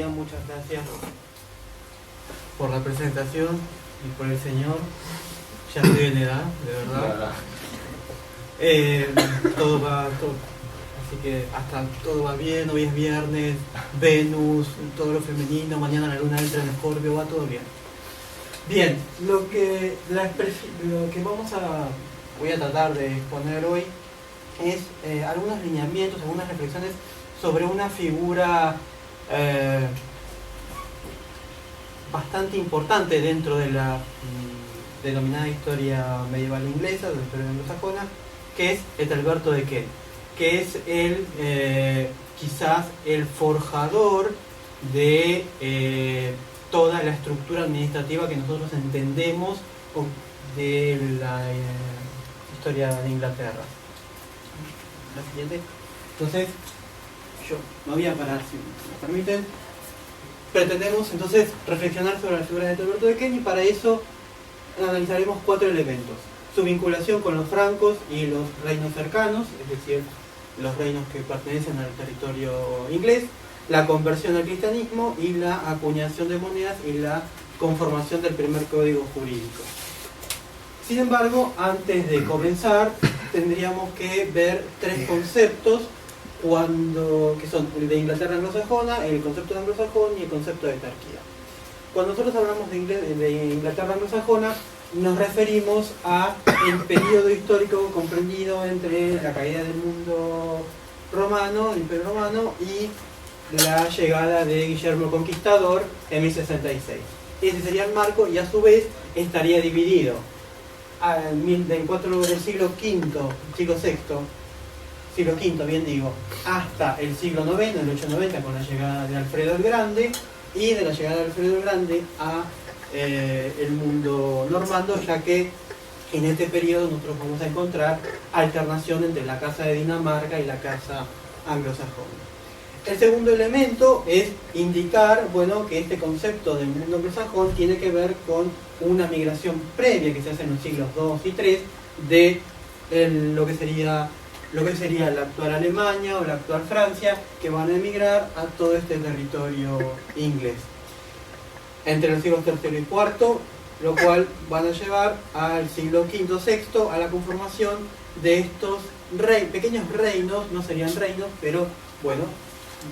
Muchas gracias por la presentación y por el señor. Ya estoy en edad, de verdad. Todo va, así que hasta todo va bien. Hoy es viernes, Venus, todo lo femenino. Mañana la luna entra en Escorpio, va todo bien. Bien, lo que voy a tratar de exponer hoy es algunos lineamientos, algunas reflexiones sobre una figura bastante importante dentro de la denominada historia medieval inglesa, de la historia anglosajona, que es Ethelberto de Kent, que es quizás el forjador de toda la estructura administrativa que nosotros entendemos de la historia de Inglaterra. La siguiente. Entonces, yo me voy a parar, si me permiten. Pretendemos entonces reflexionar sobre la figura de Ethelberto de Kent y para eso analizaremos 4 elementos: su vinculación con los francos y los reinos cercanos, es decir, los reinos que pertenecen al territorio inglés, la conversión al cristianismo y la acuñación de monedas y la conformación del primer código jurídico. Sin embargo, antes de comenzar, tendríamos que ver 3 conceptos que son el de Inglaterra anglosajona, el concepto de anglosajón y el concepto de etarquía. Cuando nosotros hablamos de Inglaterra anglosajona, nos referimos a el periodo histórico comprendido entre la caída del mundo romano, el Imperio Romano, y la llegada de Guillermo el Conquistador en 1066. Ese sería el marco y a su vez estaría dividido del siglo V, bien digo, hasta el siglo IX, el 890, con la llegada de Alfredo el Grande, y de la llegada de Alfredo el Grande a el mundo normando, ya que en este periodo nosotros vamos a encontrar alternación entre la casa de Dinamarca y la casa anglosajona. El segundo elemento es indicar, que este concepto del mundo anglosajón tiene que ver con una migración previa que se hace en los siglos II y III de lo que sería la actual Alemania o la actual Francia, que van a emigrar a todo este territorio inglés entre los siglos III y IV, lo cual van a llevar al siglo V-VI a la conformación de estos pequeños reinos, no serían reinos, pero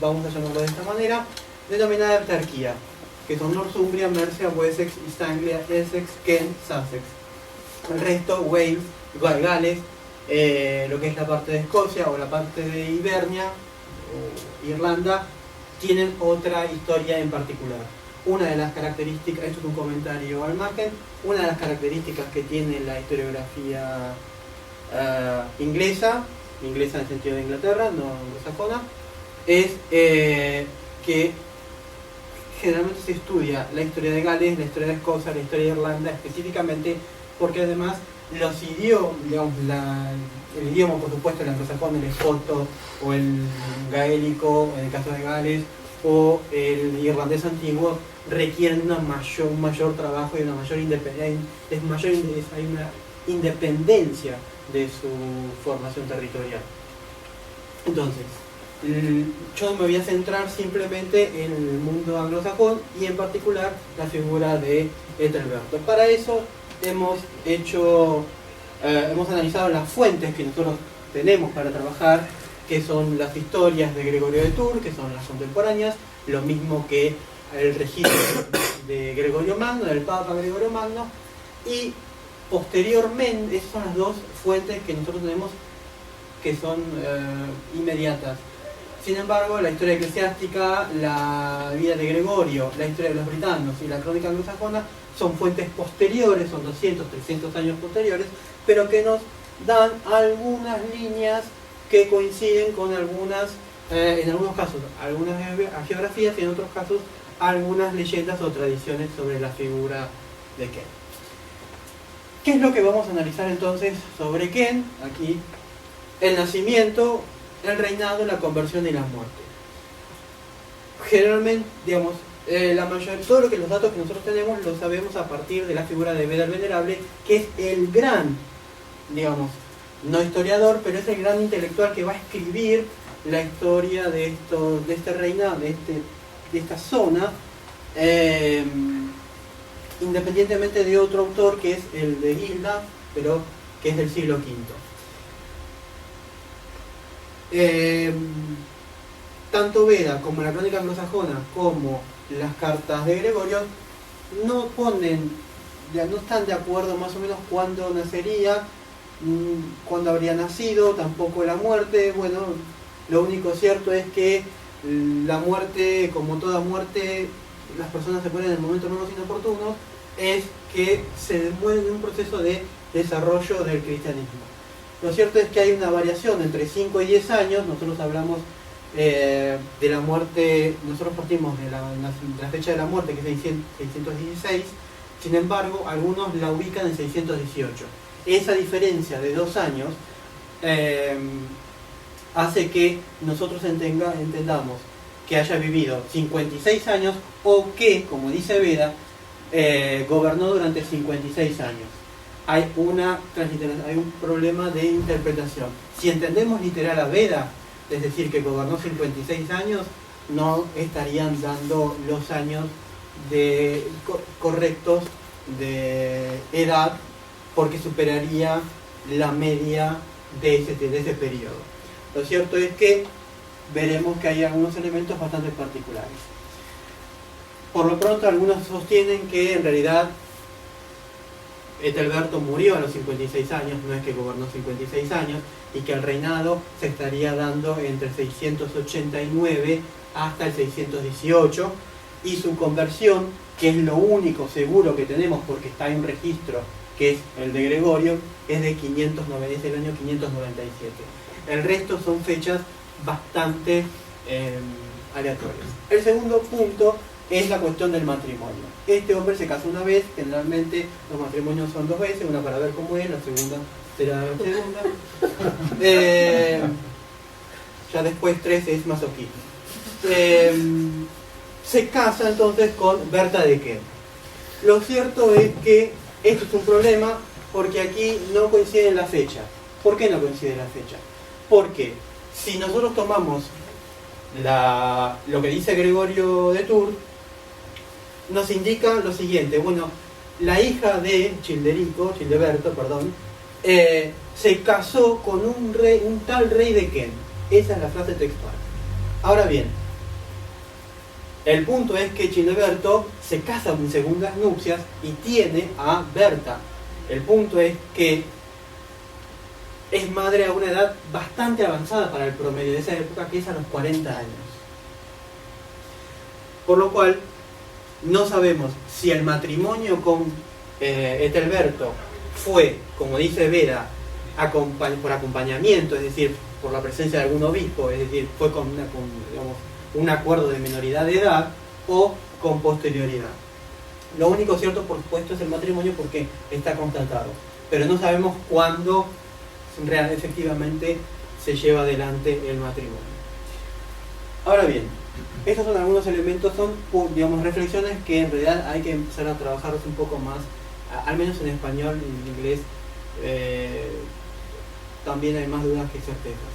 vamos a llamarlo de esta manera, denominada etarquía, que son Northumbria, Mercia, Wessex, East Anglia, Essex, Kent, Sussex. El resto, Wales, Gales, lo que es la parte de Escocia o la parte de Hibernia o Irlanda, tienen otra historia en particular. Una de las características, esto es un comentario al margen, una de las características que tiene la historiografía inglesa en el sentido de Inglaterra, no anglosajona, es que generalmente se estudia la historia de Gales, la historia de Escocia, la historia de Irlanda específicamente porque además los idiomas, el idioma por supuesto, el anglosajón, el escoto o el gaélico en el caso de Gales o el irlandés antiguo requieren un mayor trabajo y una mayor independencia, hay una independencia de su formación territorial. Entonces, yo me voy a centrar simplemente en el mundo anglosajón y en particular la figura de Ethelberto. Para eso hemos analizado las fuentes que nosotros tenemos para trabajar, que son las historias de Gregorio de Tours, que son las contemporáneas, lo mismo que el registro de Gregorio Magno, del Papa Gregorio Magno, y posteriormente, esas son las 2 fuentes que nosotros tenemos que son inmediatas. Sin embargo, la historia eclesiástica, la vida de Gregorio, la historia de los britanos y la crónica anglosajona son fuentes posteriores, son 200, 300 años posteriores, pero que nos dan algunas líneas que coinciden con en algunos casos, algunas geografías y en otros casos algunas leyendas o tradiciones sobre la figura de Ken. ¿Qué es lo que vamos a analizar entonces sobre Ken? Aquí, el nacimiento, el reinado, la conversión y la muerte. Generalmente, digamos, todos los datos que nosotros tenemos los sabemos a partir de la figura de Beda el Venerable, que es el gran, digamos, no historiador, pero es el gran intelectual que va a escribir la historia de este reinado, de esta zona, independientemente de otro autor que es el de Hilda, pero que es del siglo V. Tanto Beda como la crónica anglosajona como las cartas de Gregorio no están de acuerdo más o menos cuándo nacería, cuándo habría nacido, tampoco la muerte. Bueno, lo único cierto es que la muerte, como toda muerte, las personas se mueren en momentos menos inoportunos, es que se muere en un proceso de desarrollo del cristianismo. Lo cierto es que hay una variación entre 5 y 10 años. Nosotros hablamos de la muerte, nosotros partimos de la fecha de la muerte, que es 616, sin embargo, algunos la ubican en 618. Esa diferencia de 2 años hace que nosotros entendamos que haya vivido 56 años o que, como dice Beda, gobernó durante 56 años. Hay un problema de interpretación. Si entendemos literal a Beda, es decir, que gobernó 56 años, no estarían dando los años correctos de edad, porque superaría la media de ese periodo. Lo cierto es que veremos que hay algunos elementos bastante particulares. Por lo pronto, algunos sostienen que en realidad Ethelberto murió a los 56 años, no es que gobernó 56 años, y que el reinado se estaría dando entre el 689 hasta el 618, y su conversión, que es lo único seguro que tenemos porque está en un registro que es el de Gregorio, es del año 597. El resto son fechas bastante aleatorias. El segundo punto es la cuestión del matrimonio. Este hombre se casó una vez, generalmente los matrimonios son 2 veces, una para ver cómo es, la segunda será la segunda. Ya después 3 es masoquismo. Se casa entonces con Berta de Ken. Lo cierto es que esto es un problema porque aquí no coincide la fecha. ¿Por qué no coincide la fecha? Porque si nosotros tomamos lo que dice Gregorio de Tours, nos indica lo siguiente. Bueno, la hija de Childeberto, se casó con un tal rey de Ken. Esa es la frase textual. Ahora bien, el punto es que Childeberto se casa en segundas nupcias y tiene a Berta. El punto es que es madre a una edad bastante avanzada para el promedio de esa época, que es a los 40 años. Por lo cual, no sabemos si el matrimonio con Ethelberto fue, como dice Beda, por acompañamiento, es decir, por la presencia de algún obispo, es decir, fue con un acuerdo de minoridad de edad, o con posterioridad. Lo único cierto, por supuesto, es el matrimonio porque está constatado, pero no sabemos cuándo efectivamente se lleva adelante el matrimonio. Ahora bien, estos son algunos elementos, son, digamos, reflexiones que en realidad hay que empezar a trabajarlos un poco más, al menos en español, en inglés también hay más dudas que certezas.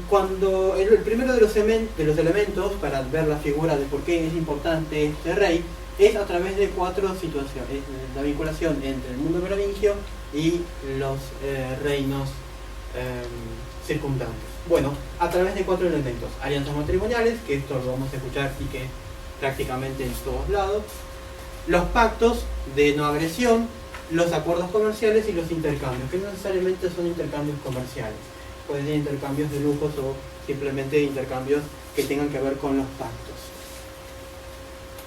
Cuando el primero de los elementos para ver la figura de por qué es importante este rey es a través de 4 situaciones: la vinculación entre el mundo merovingio y los reinos circundantes. Bueno, a través de 4 elementos: alianzas matrimoniales, que esto lo vamos a escuchar y que prácticamente en todos lados; los pactos de no agresión; los acuerdos comerciales y los intercambios, que no necesariamente son intercambios comerciales, pueden ser intercambios de lujos o simplemente intercambios que tengan que ver con los pactos.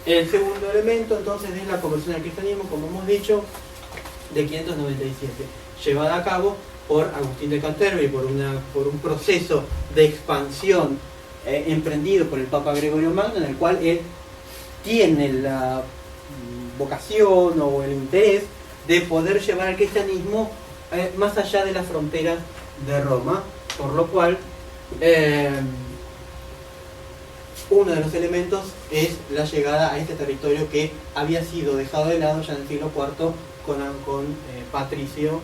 El segundo elemento entonces es la conversión al cristianismo, como hemos dicho, de 597, llevada a cabo por Agustín de Canterbury, por un proceso de expansión emprendido por el Papa Gregorio Magno, en el cual él tiene la vocación o el interés de poder llevar al cristianismo más allá de las fronteras de Roma, por lo cual uno de los elementos es la llegada a este territorio que había sido dejado de lado ya en el siglo IV con Patricio,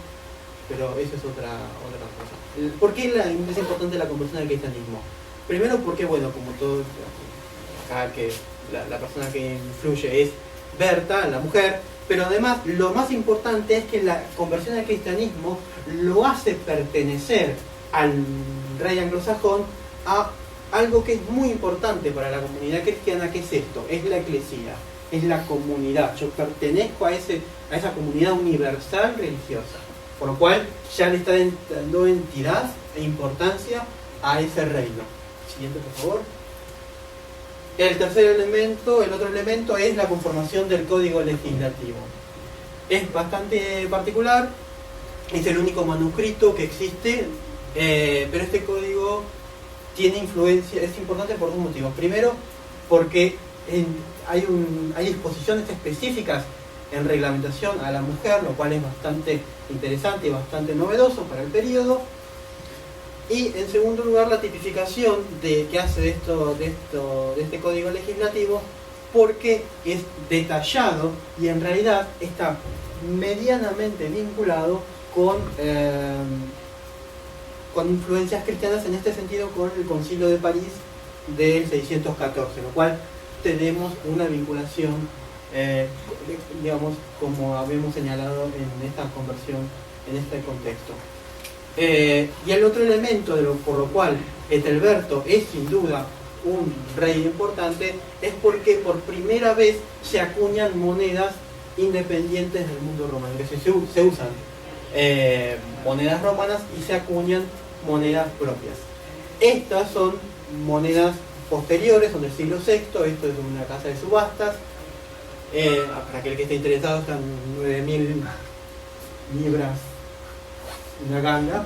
pero eso es otra cosa. ¿Por qué es importante la conversión al cristianismo? Primero porque, bueno, como todo, acá que la persona que influye es Berta, la mujer, pero además lo más importante es que la conversión al cristianismo lo hace pertenecer al rey anglosajón a algo que es muy importante para la comunidad cristiana, que es esto, es la eclesía, es la comunidad. Yo pertenezco a esa comunidad universal religiosa, por lo cual ya le está dando entidad e importancia a ese reino. Siguiente, por favor. El otro elemento es la conformación del código legislativo. Es bastante particular, es el único manuscrito que existe, pero este código tiene influencia, es importante por dos motivos. Primero, porque hay disposiciones específicas en reglamentación a la mujer, lo cual es bastante interesante y bastante novedoso para el periodo. Y en segundo lugar, la tipificación que hace de este código legislativo, porque es detallado y en realidad está medianamente vinculado con influencias cristianas, en este sentido con el Concilio de París del 614, lo cual tenemos una vinculación, digamos, como habíamos señalado en esta conversión, en este contexto. Y el otro elemento por lo cual Ethelberto es sin duda un rey importante es porque por primera vez se acuñan monedas independientes del mundo romano, que se usan monedas romanas y se acuñan monedas propias. Estas son monedas posteriores, son del siglo VI, esto es de una casa de subastas. Para aquel que esté interesado, están 9.000 libras, una ganga,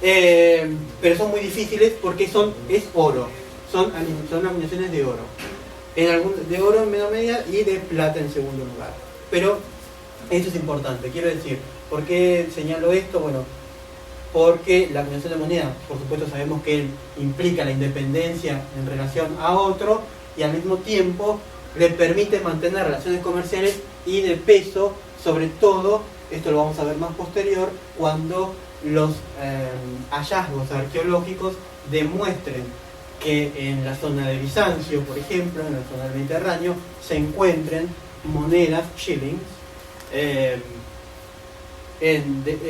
pero son muy difíciles porque es oro, son acuñaciones de oro, de oro en menor medida y de plata en segundo lugar. Pero eso es importante, quiero decir, ¿por qué señalo esto? Bueno, porque la acuñación de moneda, por supuesto sabemos que implica la independencia en relación a otro y al mismo tiempo le permite mantener relaciones comerciales y de peso, sobre todo, esto lo vamos a ver más posterior, cuando los hallazgos arqueológicos demuestren que en la zona de Bizancio, por ejemplo, en la zona del Mediterráneo, se encuentren monedas, shillings,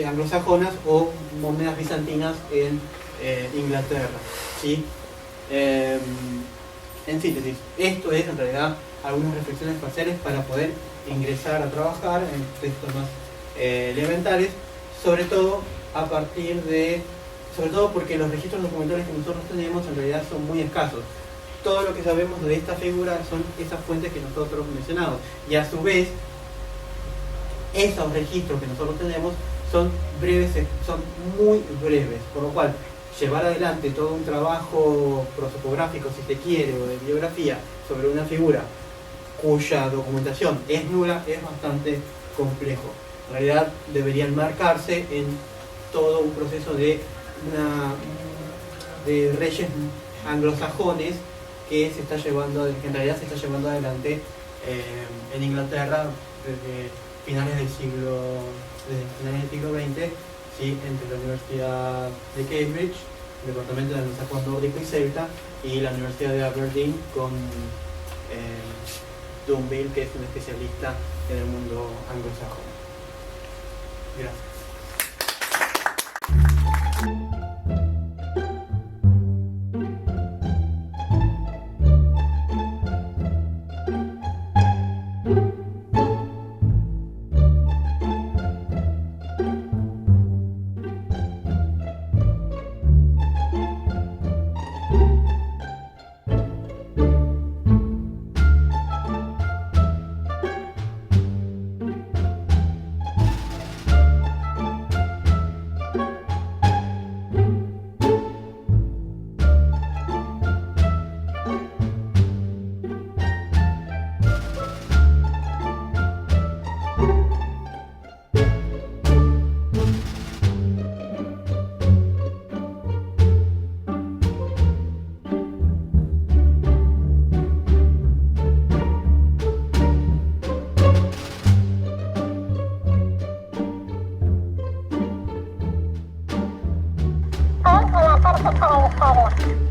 anglosajonas o monedas bizantinas en Inglaterra, ¿sí? En síntesis, esto es en realidad algunas reflexiones parciales para poder ingresar a trabajar en textos más elementales, sobre todo porque los registros documentales que nosotros tenemos en realidad son muy escasos. Todo lo que sabemos de esta figura son esas fuentes que nosotros mencionamos, y a su vez esos registros que nosotros tenemos son breves, son muy breves, por lo cual llevar adelante todo un trabajo prosopográfico, si se quiere, o de biografía sobre una figura cuya documentación es nula, es bastante complejo. En realidad deberían marcarse en todo un proceso de reyes anglosajones que en realidad se está llevando adelante en Inglaterra desde finales del siglo XX, ¿sí? Entre la Universidad de Cambridge, el Departamento de Anglosajón Nórdico y Celta, y la Universidad de Aberdeen con Dunville, que es un especialista en el mundo anglosajón. Gracias. se puede usar